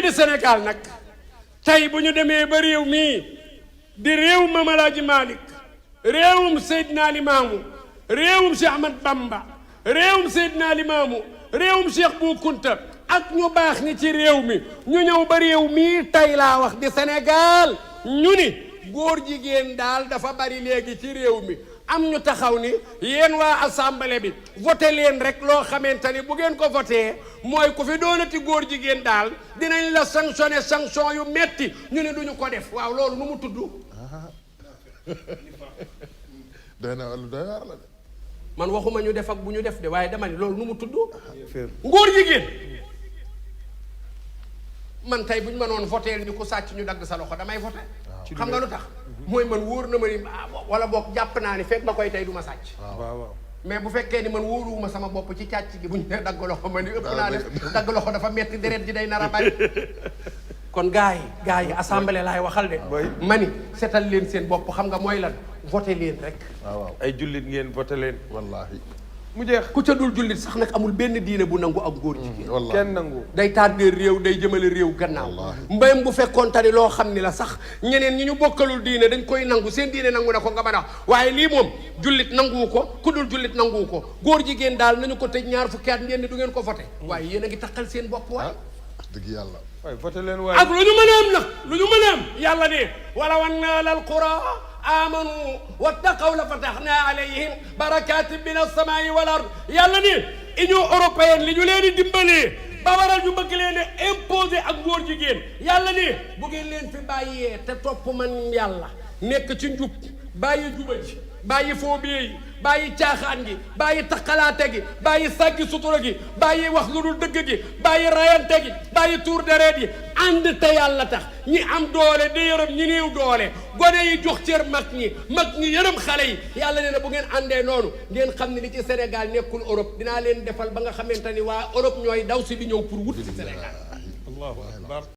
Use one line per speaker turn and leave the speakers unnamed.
di Sénégal nag tey bu ñu demee ba réew mii di réew Maam Alaaji Malick réewum Seydina Limaamu réewum Cheikh Ahmad Bamba réewum Seydina Limaamu réewum Cheikh Bou Kounta ak ñu baax ñi ci réew mi ñu ñëw ba réew mii tey laa wax di Sénégal ñu ni góor jigéen daal dafa bari léegi ci réew mi am ñu taxaw ni yéen waa assemblée bi voté leen rek loo xamante ni bu ngeen ko voté mooy ku fi doonati góor jigéen daal dinañ la sanctionné sanction yu metti ñu ne duñu ko def waaw loolu nu mu tudd
doy na wàllu doy waar la de.
man waxuma ñu def ak bu ñu def de waaye dama ni loolu nu mu tudd góor jigéen man tey bu ñu mënoon voté ni ku sàcc ñu dagg sa loxo damay voté xam nga lu tax mooy man wóor na ma ni wala boog jàpp naa ni fekk ma koy tey du ma sàcc
waaw
mais bu fekkee ni man wóoruwuma sama bopp ci càcc gi bu ñu nee dagg loxo ma ni ëpp naa def dagg loxo dafa metti deret ji day nar a bari kon gars yi assemblée laay waxal de ma ni seetal leen seen bopp xam nga mooy lan voté leen rek
waaw
ay jullit ngeen voté leen
wallaahi
mu jeex
ku ca dul jullit sax nag amul benn diine bu nangu ak góor jigéen
wallaahi
kenn nangu
day tardé réew day jëmale réew gannaaw mbéyam bu fekkoon tani loo xam ni la sax ñeneen ñi ñu bokkalul diine dañ koy nangu seen diine nangu na ko nga mën a waaye lii moom jullit nanguwu ko ku dul jullit nanguwu ko góor jigéen daal nañu ko tëj ñaar fukki at ngeen ni du ngeen ko voté waaye yéen a ngi takkal seen bopp waaye
dëgg yàlla
waaye voté leen waaye
ak lu ñu mën a am nag lu ñu mën a am yàlla ne wala wan naa lal qura amanu wattaqaw la fataxna alayhim barakatin min alsamai wal ard yàlla ni union européenne li ñu leen di dimbalee ba waral ñu bëgg leen a imposer ak góor jigéen yàlla ni bu ngeen leen fi bàyyee te topp man yàlla nekk ci njub bàyyi juba ji bàyyi foobie yi bàyyi caaxaan gi bàyyi taxalaate gi bàyyi sàggi sutura gi bàyyi wax lu dul dëgg gi bàyyi rayante gi bàyyi tuur deret yi ànd te yàlla tax ñi am doole di yërëm ñi néew doole gone yi jox cër mag ñi yërëm xale yi yàlla nee na bu ngeen àndee noonu ngeen xam ne li ci Sénégal nekkul Europe dinaa leen defal ba nga xamante ni waa Europe ñooy daw si di ñëw pour wut si Sénégal
allahu akbar